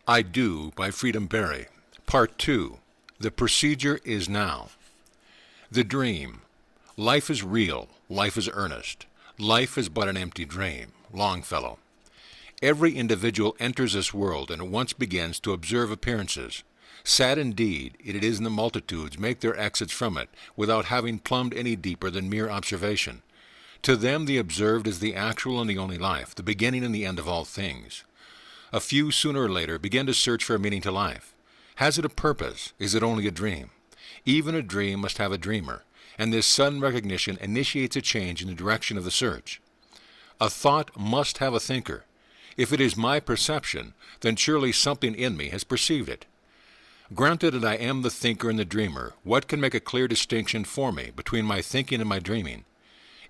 I Do by Freedom Berry. Part 2. The procedure is now. The dream. Life is real. Life is earnest. Life is but an empty dream. Longfellow. Every individual enters this world and at once begins to observe appearances. Sad indeed it is in the multitudes make their exits from it without having plumbed any deeper than mere observation. To them the observed is the actual and the only life, the beginning and the end of all things. A few sooner or later begin to search for a meaning to life. Has it a purpose? Is it only a dream? Even a dream must have a dreamer, and this sudden recognition initiates a change in the direction of the search. A thought must have a thinker. If it is my perception, then surely something in me has perceived it. Granted that I am the thinker and the dreamer, what can make a clear distinction for me between my thinking and my dreaming?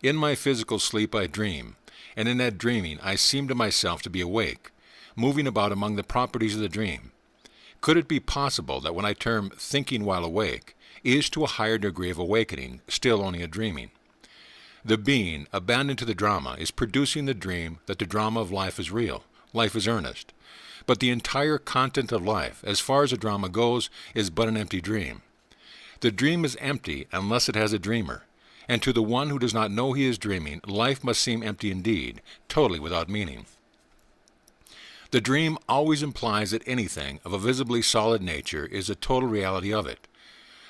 In my physical sleep I dream, and in that dreaming I seem to myself to be awake, moving about among the properties of the dream. Could it be possible that when I term thinking while awake is to a higher degree of awakening, still only a dreaming? The being, abandoned to the drama, is producing the dream that the drama of life is real, life is earnest. But the entire content of life, as far as a drama goes, is but an empty dream. The dream is empty unless it has a dreamer, and to the one who does not know he is dreaming, life must seem empty indeed, totally without meaning. The dream always implies that anything of a visibly solid nature is a total reality of it.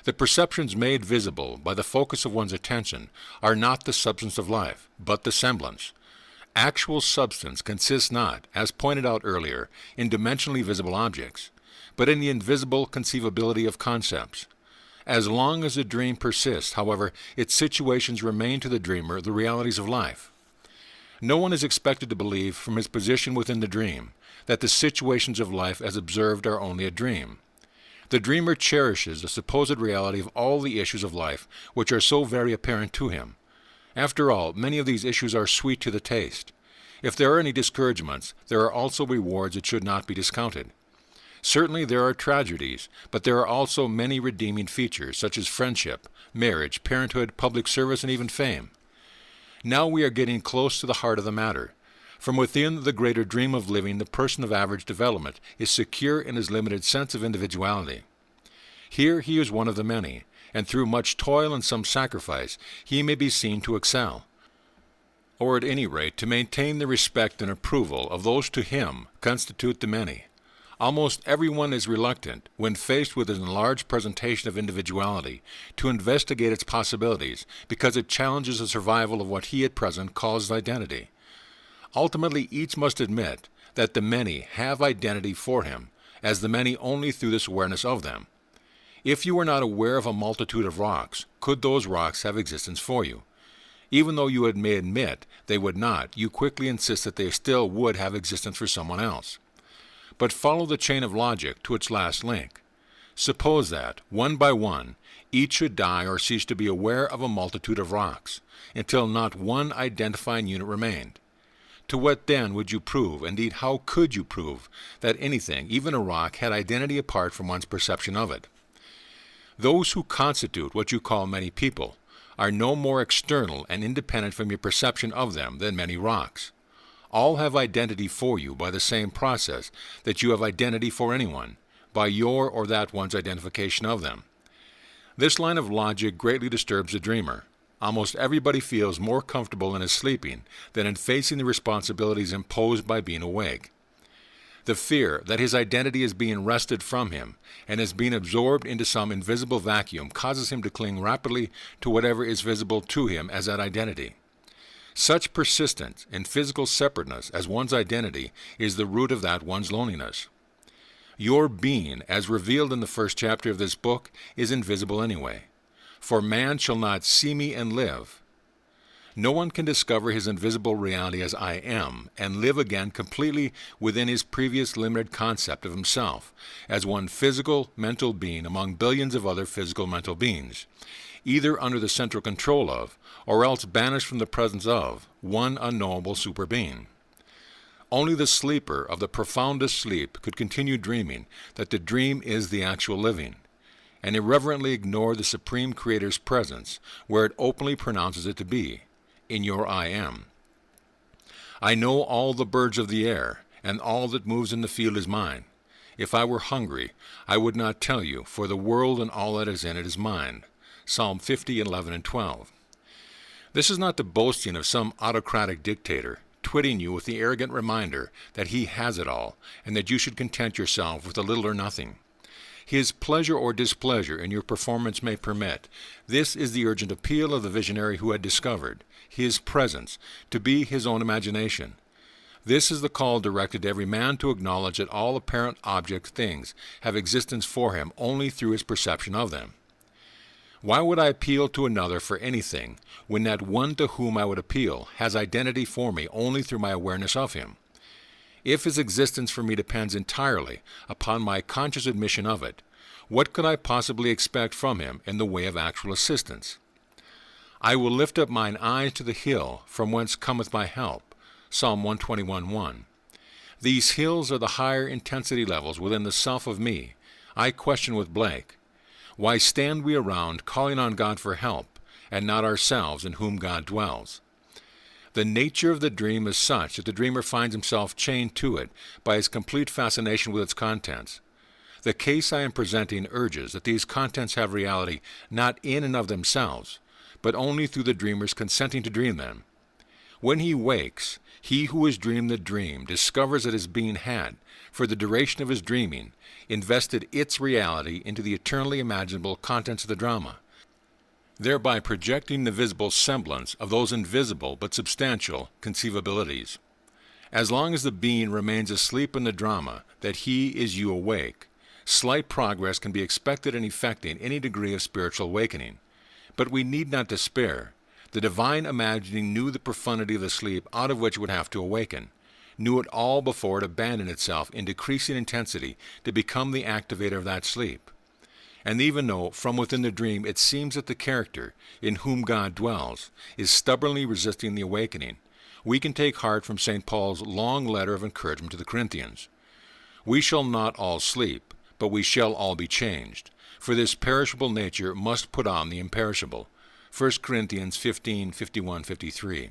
The perceptions made visible by the focus of one's attention are not the substance of life, but the semblance. Actual substance consists not, as pointed out earlier, in dimensionally visible objects, but in the invisible conceivability of concepts. As long as the dream persists, however, its situations remain to the dreamer the realities of life. No one is expected to believe from his position within the dream that the situations of life as observed are only a dream. The dreamer cherishes the supposed reality of all the issues of life which are so very apparent to him. After all, many of these issues are sweet to the taste. If there are any discouragements, there are also rewards that should not be discounted. Certainly there are tragedies, but there are also many redeeming features, such as friendship, marriage, parenthood, public service, and even fame. Now we are getting close to the heart of the matter. From within the greater dream of living, the person of average development is secure in his limited sense of individuality. Here he is one of the many, and through much toil and some sacrifice, he may be seen to excel, or at any rate to maintain the respect and approval of those to him constitute the many. Almost everyone is reluctant, when faced with an enlarged presentation of individuality, to investigate its possibilities, because it challenges the survival of what he at present calls identity. Ultimately, each must admit that the many have identity for him, as the many only through this awareness of them. If you were not aware of a multitude of rocks, could those rocks have existence for you? Even though you may admit they would not, you quickly insist that they still would have existence for someone else. But follow the chain of logic to its last link. Suppose that, one by one, each should die or cease to be aware of a multitude of rocks, until not one identifying unit remained. To what then would you prove, indeed how could you prove, that anything, even a rock, had identity apart from one's perception of it? Those who constitute what you call many people are no more external and independent from your perception of them than many rocks. All have identity for you by the same process that you have identity for anyone, by your or that one's identification of them. This line of logic greatly disturbs the dreamer. Almost everybody feels more comfortable in his sleeping than in facing the responsibilities imposed by being awake. The fear that his identity is being wrested from him and is being absorbed into some invisible vacuum causes him to cling rapidly to whatever is visible to him as that identity. Such persistence in physical separateness as one's identity is the root of that one's loneliness. Your being, as revealed in the first chapter of this book, is invisible anyway. For man shall not see me and live. No one can discover his invisible reality as I am and live again completely within his previous limited concept of himself as one physical mental being among billions of other physical mental beings, either under the central control of, or else banished from the presence of, one unknowable superbeing. Only the sleeper of the profoundest sleep could continue dreaming that the dream is the actual living, and irreverently ignore the Supreme Creator's presence where it openly pronounces it to be, in your I am. I know all the birds of the air, and all that moves in the field is mine. If I were hungry, I would not tell you, for the world and all that is in it is mine. Psalm 50, 11 and 12. This is not the boasting of some autocratic dictator, twitting you with the arrogant reminder that he has it all, and that you should content yourself with a little or nothing. His pleasure or displeasure in your performance may permit. This is the urgent appeal of the visionary who had discovered his presence to be his own imagination. This is the call directed to every man to acknowledge that all apparent object things have existence for him only through his perception of them. Why would I appeal to another for anything when that one to whom I would appeal has identity for me only through my awareness of him? If his existence for me depends entirely upon my conscious admission of it, what could I possibly expect from him in the way of actual assistance? I will lift up mine eyes to the hill from whence cometh my help. Psalm 121:1. These hills are the higher intensity levels within the self of me. I question with Blake, why stand we around calling on God for help, and not ourselves in whom God dwells? The nature of the dream is such that the dreamer finds himself chained to it by his complete fascination with its contents. The case I am presenting urges that these contents have reality not in and of themselves, but only through the dreamer's consenting to dream them. When he wakes, he who has dreamed the dream discovers that his being had, for the duration of his dreaming, invested its reality into the eternally imaginable contents of the drama, thereby projecting the visible semblance of those invisible but substantial conceivabilities. As long as the being remains asleep in the drama that he is you awake, slight progress can be expected in effecting any degree of spiritual awakening. But we need not despair. The divine imagining knew the profundity of the sleep out of which it would have to awaken, knew it all before it abandoned itself in decreasing intensity to become the activator of that sleep. And even though from within the dream it seems that the character, in whom God dwells, is stubbornly resisting the awakening, we can take heart from St. Paul's long letter of encouragement to the Corinthians. We shall not all sleep, but we shall all be changed, for this perishable nature must put on the imperishable. 1 Corinthians 15, 51, 53.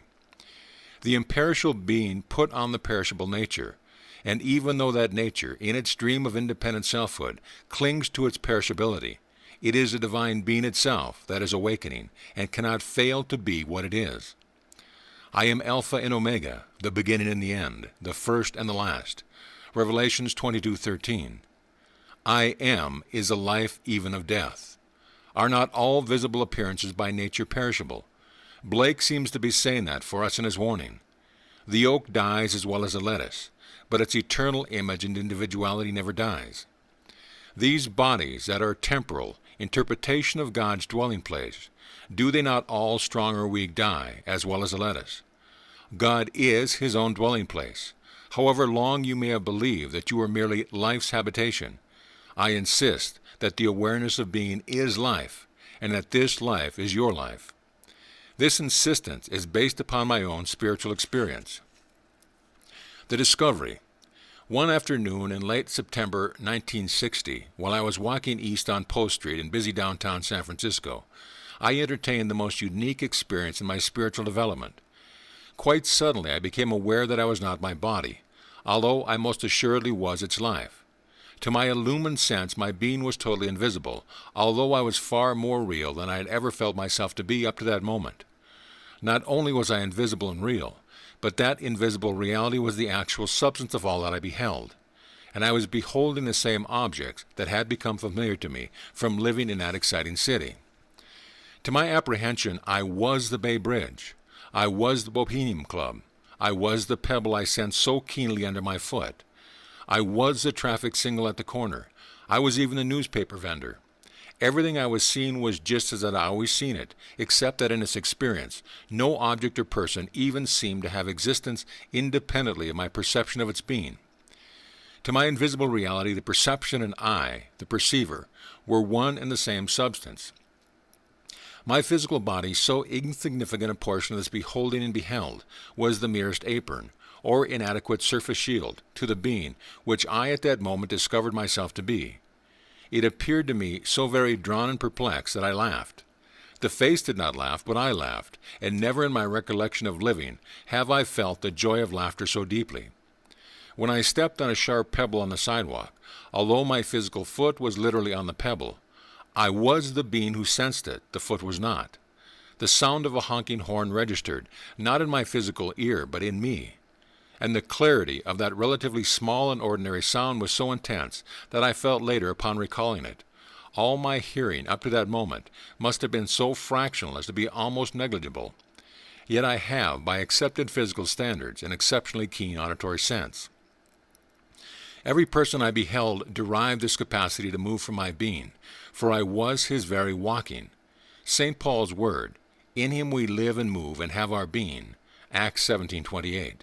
The imperishable being put on the perishable nature, and even though that nature, in its dream of independent selfhood, clings to its perishability, it is the divine being itself that is awakening, and cannot fail to be what it is. I am Alpha and Omega, the beginning and the end, the first and the last. Revelations 22:13. I am is the life even of death. Are not all visible appearances by nature perishable? Blake seems to be saying that for us in his warning. The oak dies as well as the lettuce, but its eternal image and individuality never dies. These bodies that are temporal, interpretation of God's dwelling place, do they not all strong or weak die, as well as the lettuce? God is his own dwelling place. However long you may have believed that you are merely life's habitation, I insist that the awareness of being is life, and that this life is your life. This insistence is based upon my own spiritual experience. The discovery. One afternoon in late September 1960, while I was walking east on Post Street in busy downtown San Francisco, I entertained the most unique experience in my spiritual development. Quite suddenly I became aware that I was not my body, although I most assuredly was its life. To my illumined sense, my being was totally invisible, although I was far more real than I had ever felt myself to be up to that moment. Not only was I invisible and real, but that invisible reality was the actual substance of all that I beheld, and I was beholding the same objects that had become familiar to me from living in that exciting city. To my apprehension, I was the Bay Bridge. I was the Bohemian Club. I was the pebble I sensed so keenly under my foot. I was the traffic signal at the corner. I was even the newspaper vendor. Everything I was seeing was just as I'd always seen it, except that in this experience, no object or person even seemed to have existence independently of my perception of its being. To my invisible reality, the perception and I, the perceiver, were one and the same substance. My physical body, so insignificant a portion of this beholding and beheld, was the merest apron, or inadequate surface shield, to the being which I at that moment discovered myself to be. It appeared to me so very drawn and perplexed that I laughed. The face did not laugh, but I laughed, and never in my recollection of living have I felt the joy of laughter so deeply. When I stepped on a sharp pebble on the sidewalk, although my physical foot was literally on the pebble, I was the being who sensed it, the foot was not. The sound of a honking horn registered, not in my physical ear, but in me. And the clarity of that relatively small and ordinary sound was so intense that I felt later upon recalling it. All my hearing up to that moment must have been so fractional as to be almost negligible. Yet I have, by accepted physical standards, an exceptionally keen auditory sense. Every person I beheld derived this capacity to move from my being, for I was his very walking. St. Paul's word, "In him we live and move and have our being," Acts 17:28,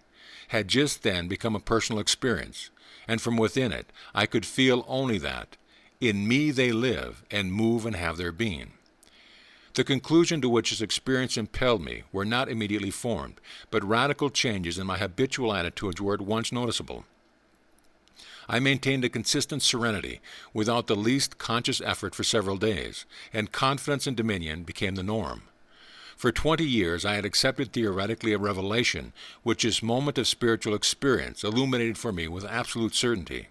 had just then become a personal experience, and from within it I could feel only that, in me they live and move and have their being. The conclusion to which this experience impelled me were not immediately formed, but radical changes in my habitual attitudes were at once noticeable. I maintained a consistent serenity without the least conscious effort for several days, and confidence and dominion became the norm. For 20 years I had accepted theoretically a revelation which this moment of spiritual experience illuminated for me with absolute certainty.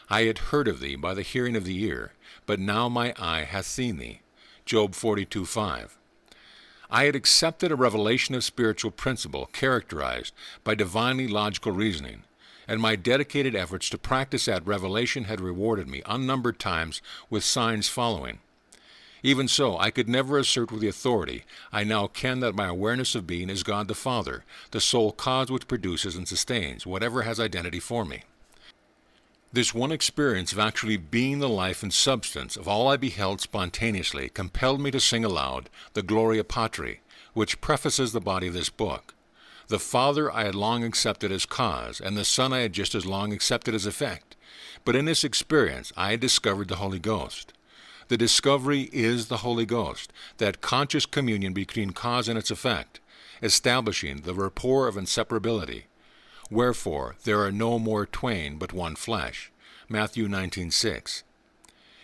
I had heard of thee by the hearing of the ear, but now my eye hath seen thee. Job 42:5. I had accepted a revelation of spiritual principle characterized by divinely logical reasoning, and my dedicated efforts to practice that revelation had rewarded me unnumbered times with signs following. Even so, I could never assert with the authority I now ken that my awareness of being is God the Father, the sole cause which produces and sustains whatever has identity for me. This one experience of actually being the life and substance of all I beheld spontaneously compelled me to sing aloud the Gloria Patri, which prefaces the body of this book. The Father I had long accepted as cause, and the Son I had just as long accepted as effect. But in this experience I had discovered the Holy Ghost. The discovery is the Holy Ghost, that conscious communion between cause and its effect, establishing the rapport of inseparability. Wherefore there are no more twain but one flesh. Matthew 19:6.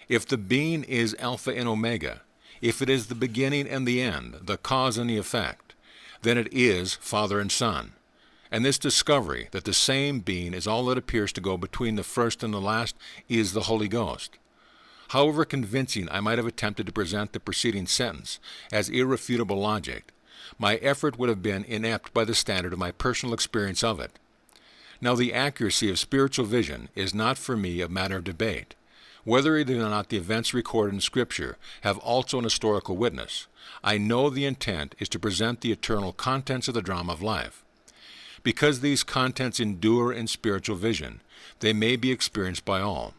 If the being is Alpha and Omega, if it is the beginning and the end, the cause and the effect, then it is Father and Son. And this discovery that the same being is all that appears to go between the first and the last is the Holy Ghost. However convincing I might have attempted to present the preceding sentence as irrefutable logic, my effort would have been inept by the standard of my personal experience of it. Now the accuracy of spiritual vision is not for me a matter of debate. Whether or not the events recorded in Scripture have also an historical witness, I know the intent is to present the eternal contents of the drama of life. Because these contents endure in spiritual vision, they may be experienced by all.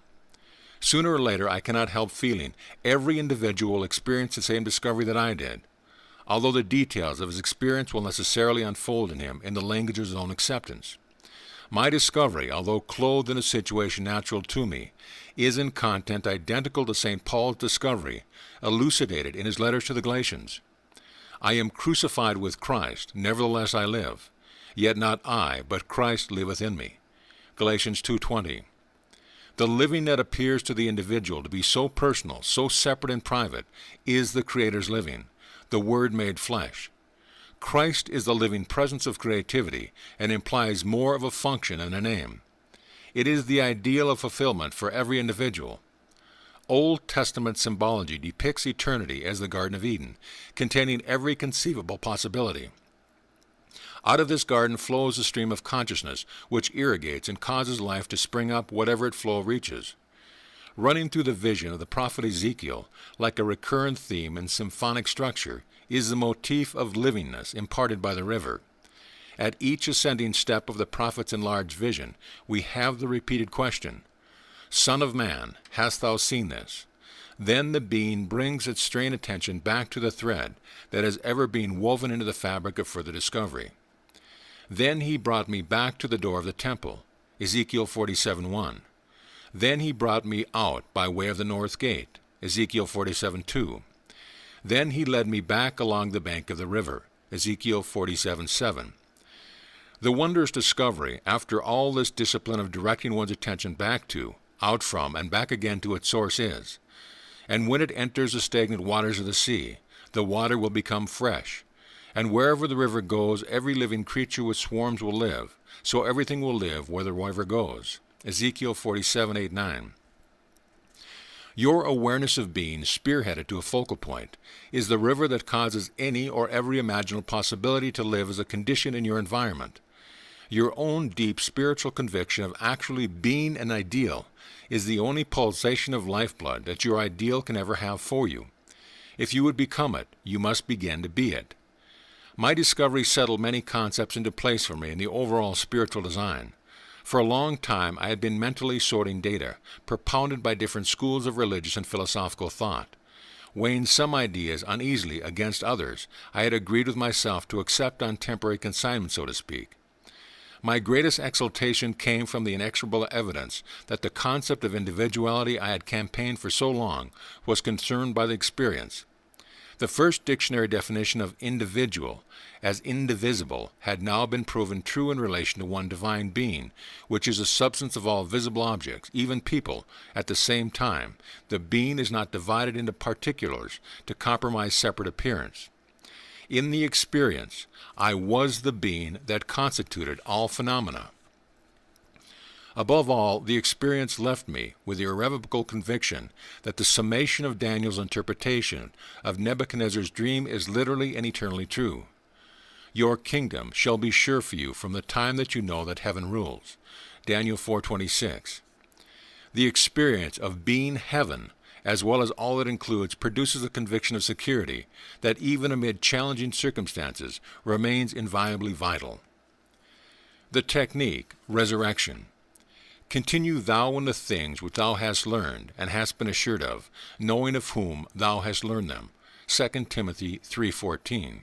Sooner or later, I cannot help feeling every individual will experience the same discovery that I did, although the details of his experience will necessarily unfold in him in the language of his own acceptance. My discovery, although clothed in a situation natural to me, is in content identical to St. Paul's discovery, elucidated in his letters to the Galatians. I am crucified with Christ, nevertheless I live. Yet not I, but Christ liveth in me. Galatians 2:20. The living that appears to the individual to be so personal, so separate and private, is the Creator's living, the Word made flesh. Christ is the living presence of creativity and implies more of a function than a name. It is the ideal of fulfillment for every individual. Old Testament symbology depicts eternity as the Garden of Eden, containing every conceivable possibility. Out of this garden flows a stream of consciousness which irrigates and causes life to spring up whatever its flow reaches. Running through the vision of the prophet Ezekiel, like a recurrent theme in symphonic structure, is the motif of livingness imparted by the river. At each ascending step of the prophet's enlarged vision, we have the repeated question, Son of man, hast thou seen this? Then the being brings its strained attention back to the thread that has ever been woven into the fabric of further discovery. Then he brought me back to the door of the temple, Ezekiel 47:1. Then he brought me out by way of the north gate, Ezekiel 47:2. Then he led me back along the bank of the river, Ezekiel 47:7. The wondrous discovery, after all this discipline of directing one's attention back to, out from, and back again to its source is, and when it enters the stagnant waters of the sea, the water will become fresh, and wherever the river goes, every living creature with swarms will live, so everything will live wherever goes. Ezekiel 47:8-9. Your awareness of being, spearheaded to a focal point, is the river that causes any or every imaginable possibility to live as a condition in your environment. Your own deep spiritual conviction of actually being an ideal is the only pulsation of lifeblood that your ideal can ever have for you. If you would become it, you must begin to be it. My discovery settled many concepts into place for me in the overall spiritual design. For a long time I had been mentally sorting data, propounded by different schools of religious and philosophical thought. Weighing some ideas uneasily against others, I had agreed with myself to accept on temporary consignment, so to speak. My greatest exultation came from the inexorable evidence that the concept of individuality I had campaigned for so long was confirmed by the experience. The first dictionary definition of individual as indivisible had now been proven true in relation to one divine being, which is the substance of all visible objects, even people, at the same time. The being is not divided into particulars to compromise separate appearance. In the experience, I was the being that constituted all phenomena. Above all, the experience left me with the irrevocable conviction that the summation of Daniel's interpretation of Nebuchadnezzar's dream is literally and eternally true. Your kingdom shall be sure for you from the time that you know that heaven rules. Daniel 4:26. The experience of being heaven, as well as all it includes, produces a conviction of security that even amid challenging circumstances remains inviolably vital. The technique, resurrection. Continue thou in the things which thou hast learned and hast been assured of, knowing of whom thou hast learned them. 2 Timothy 3:14.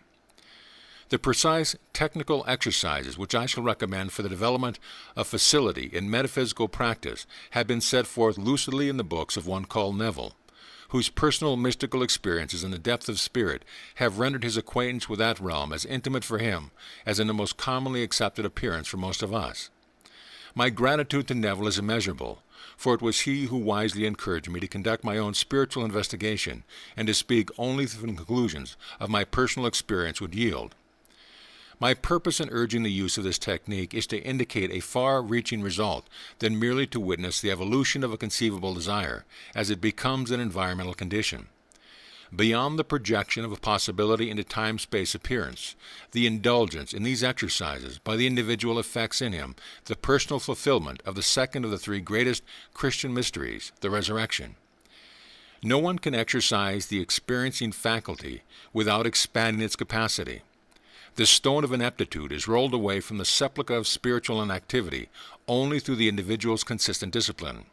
The precise technical exercises which I shall recommend for the development of facility in metaphysical practice have been set forth lucidly in the books of one called Neville, whose personal mystical experiences in the depth of spirit have rendered his acquaintance with that realm as intimate for him as in the most commonly accepted appearance for most of us. My gratitude to Neville is immeasurable, for it was he who wisely encouraged me to conduct my own spiritual investigation and to speak only from the conclusions of my personal experience would yield. My purpose in urging the use of this technique is to indicate a far-reaching result than merely to witness the evolution of a conceivable desire as it becomes an environmental condition. Beyond the projection of a possibility into time-space appearance, the indulgence in these exercises by the individual effects in him the personal fulfillment of the second of the three greatest Christian mysteries, the resurrection. No one can exercise the experiencing faculty without expanding its capacity. The stone of ineptitude is rolled away from the sepulchre of spiritual inactivity only through the individual's consistent discipline.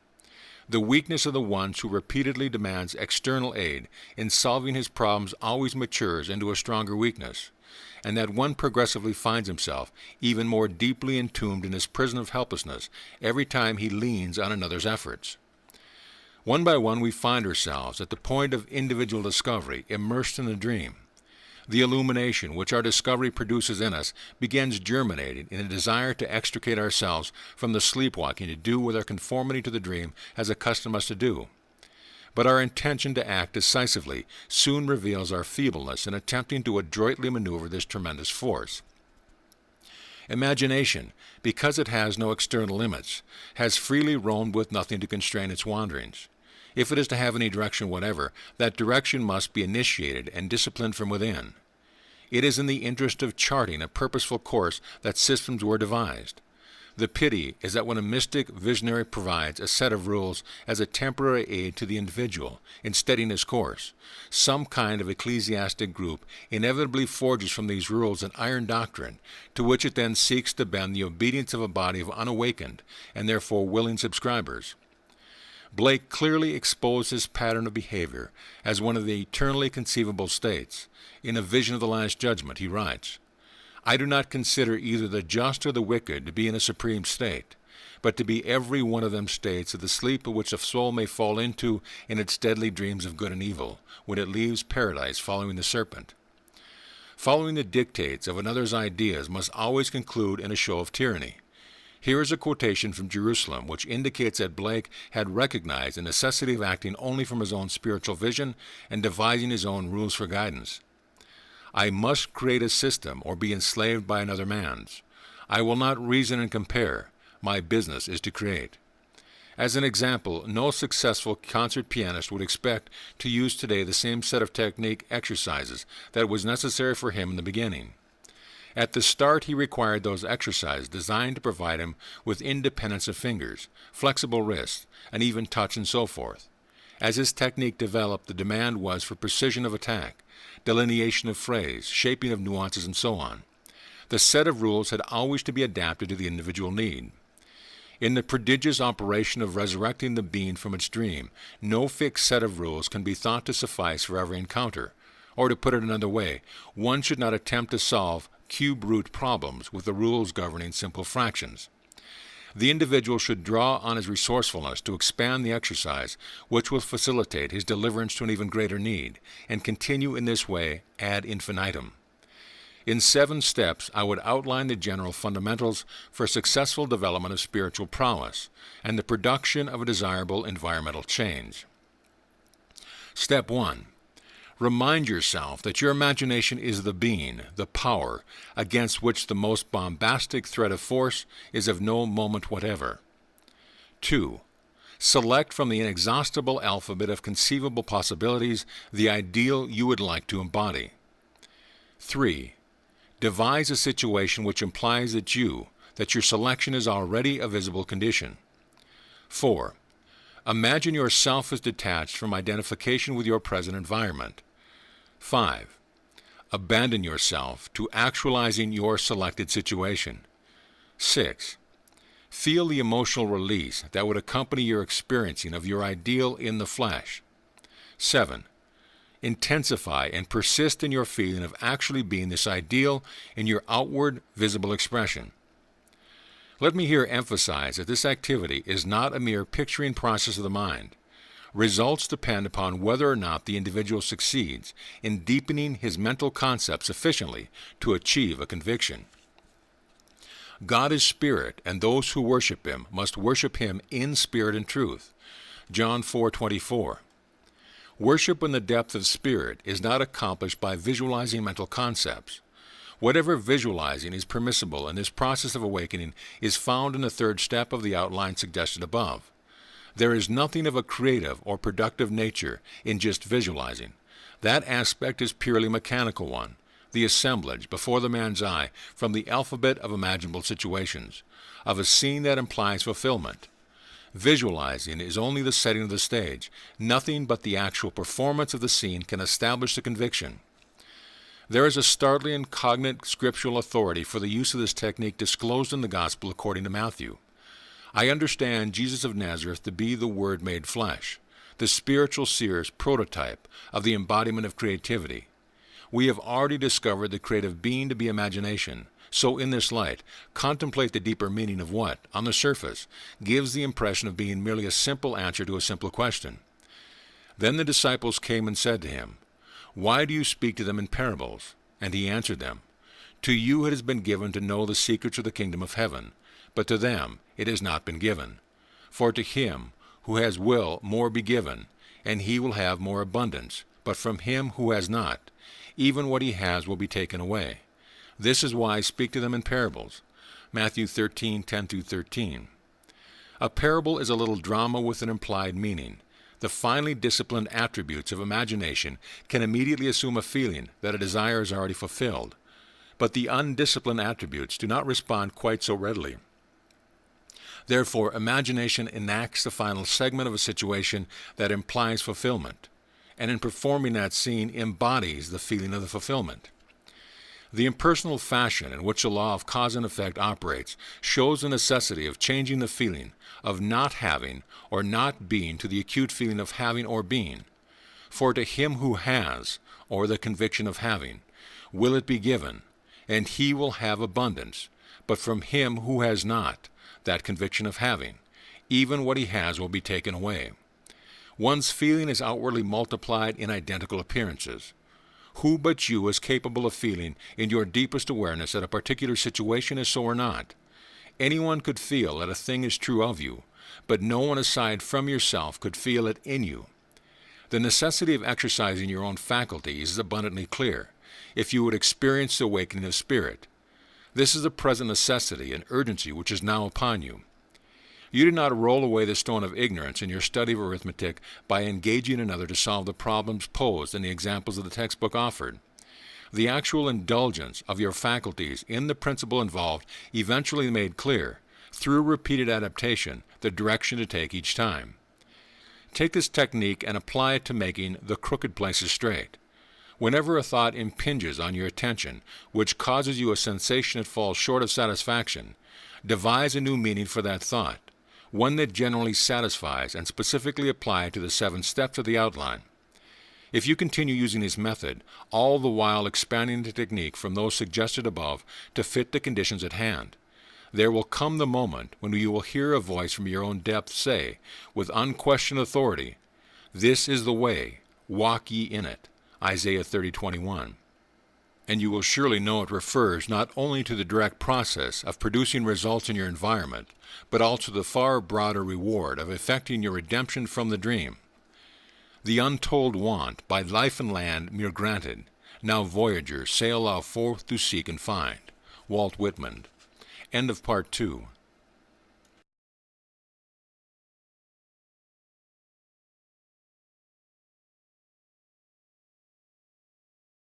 The weakness of the one who repeatedly demands external aid in solving his problems always matures into a stronger weakness, and that one progressively finds himself even more deeply entombed in his prison of helplessness every time he leans on another's efforts. One by one we find ourselves at the point of individual discovery, immersed in a dream. The illumination which our discovery produces in us begins germinating in a desire to extricate ourselves from the sleepwalking to do what our conformity to the dream has accustomed us to do. But our intention to act decisively soon reveals our feebleness in attempting to adroitly maneuver this tremendous force. Imagination, because it has no external limits, has freely roamed with nothing to constrain its wanderings. If it is to have any direction whatever, that direction must be initiated and disciplined from within. It is in the interest of charting a purposeful course that systems were devised. The pity is that when a mystic visionary provides a set of rules as a temporary aid to the individual in steadying his course, some kind of ecclesiastic group inevitably forges from these rules an iron doctrine to which it then seeks to bend the obedience of a body of unawakened and therefore willing subscribers. Blake clearly exposed his pattern of behavior as one of the eternally conceivable states. In A Vision of the Last Judgment, he writes, I do not consider either the just or the wicked to be in a supreme state, but to be every one of them states of the sleep of which a soul may fall into in its deadly dreams of good and evil, when it leaves paradise following the serpent. Following the dictates of another's ideas must always conclude in a show of tyranny. Here is a quotation from Jerusalem which indicates that Blake had recognized the necessity of acting only from his own spiritual vision and devising his own rules for guidance. I must create a system or be enslaved by another man's. I will not reason and compare. My business is to create. As an example, no successful concert pianist would expect to use today the same set of technique exercises that was necessary for him in the beginning. At the start, he required those exercises designed to provide him with independence of fingers, flexible wrists, and even touch and so forth. As his technique developed, the demand was for precision of attack, delineation of phrase, shaping of nuances, and so on. The set of rules had always to be adapted to the individual need. In the prodigious operation of resurrecting the being from its dream, no fixed set of rules can be thought to suffice for every encounter. Or to put it another way, one should not attempt to solve cube root problems with the rules governing simple fractions. The individual should draw on his resourcefulness to expand the exercise, which will facilitate his deliverance to an even greater need, and continue in this way ad infinitum. In 7 steps, I would outline the general fundamentals for successful development of spiritual prowess and the production of a desirable environmental change. Step 1. Remind yourself that your imagination is the being, the power, against which the most bombastic threat of force is of no moment whatever. 2. Select from the inexhaustible alphabet of conceivable possibilities the ideal you would like to embody. 3. Devise a situation which implies that your selection is already a visible condition. 4. Imagine yourself as detached from identification with your present environment. 5. Abandon yourself to actualizing your selected situation. 6. Feel the emotional release that would accompany your experiencing of your ideal in the flesh. 7. Intensify and persist in your feeling of actually being this ideal in your outward, visible expression. Let me here emphasize that this activity is not a mere picturing process of the mind. Results depend upon whether or not the individual succeeds in deepening his mental concept sufficiently to achieve a conviction. God is spirit, and those who worship him must worship him in spirit and truth. John 4:24. Worship in the depth of spirit is not accomplished by visualizing mental concepts. Whatever visualizing is permissible in this process of awakening is found in the 3rd step of the outline suggested above. There is nothing of a creative or productive nature in just visualizing. That aspect is purely mechanical one, the assemblage before the man's eye from the alphabet of imaginable situations, of a scene that implies fulfillment. Visualizing is only the setting of the stage. Nothing but the actual performance of the scene can establish the conviction. There is a startling and cognate scriptural authority for the use of this technique disclosed in the Gospel according to Matthew. I understand Jesus of Nazareth to be the Word made flesh, the spiritual seer's prototype of the embodiment of creativity. We have already discovered the creative being to be imagination. So in this light, contemplate the deeper meaning of what, on the surface, gives the impression of being merely a simple answer to a simple question. Then the disciples came and said to him, "Why do you speak to them in parables?" And he answered them, "To you it has been given to know the secrets of the kingdom of heaven, but to them it has not been given. For to him who has will more be given, and he will have more abundance, but from him who has not, even what he has will be taken away. This is why I speak to them in parables." Matthew 13:10-13. A parable is a little drama with an implied meaning. The finely disciplined attributes of imagination can immediately assume a feeling that a desire is already fulfilled, but the undisciplined attributes do not respond quite so readily. Therefore, imagination enacts the final segment of a situation that implies fulfillment, and in performing that scene embodies the feeling of the fulfillment. The impersonal fashion in which the law of cause and effect operates shows the necessity of changing the feeling of not having or not being to the acute feeling of having or being. For to him who has, or the conviction of having, will it be given, and he will have abundance, but from him who has not, that conviction of having, even what he has will be taken away. One's feeling is outwardly multiplied in identical appearances. Who but you is capable of feeling in your deepest awareness that a particular situation is so or not? Anyone could feel that a thing is true of you, but no one aside from yourself could feel it in you. The necessity of exercising your own faculties is abundantly clear, if you would experience the awakening of spirit. This is the present necessity and urgency which is now upon you. You did not roll away the stone of ignorance in your study of arithmetic by engaging another to solve the problems posed in the examples of the textbook offered. The actual indulgence of your faculties in the principle involved eventually made clear, through repeated adaptation, the direction to take each time. Take this technique and apply it to making the crooked places straight. Whenever a thought impinges on your attention, which causes you a sensation that falls short of satisfaction, devise a new meaning for that thought, one that generally satisfies, and specifically apply it to the 7 steps of the outline. If you continue using this method, all the while expanding the technique from those suggested above to fit the conditions at hand, there will come the moment when you will hear a voice from your own depth say, with unquestioned authority, "This is the way, walk ye in it," Isaiah 30:21. And you will surely know it refers not only to the direct process of producing results in your environment, but also the far broader reward of effecting your redemption from the dream. The untold want, by life and land mere granted, now voyagers sail thou forth to seek and find. Walt Whitman. End of Part 2.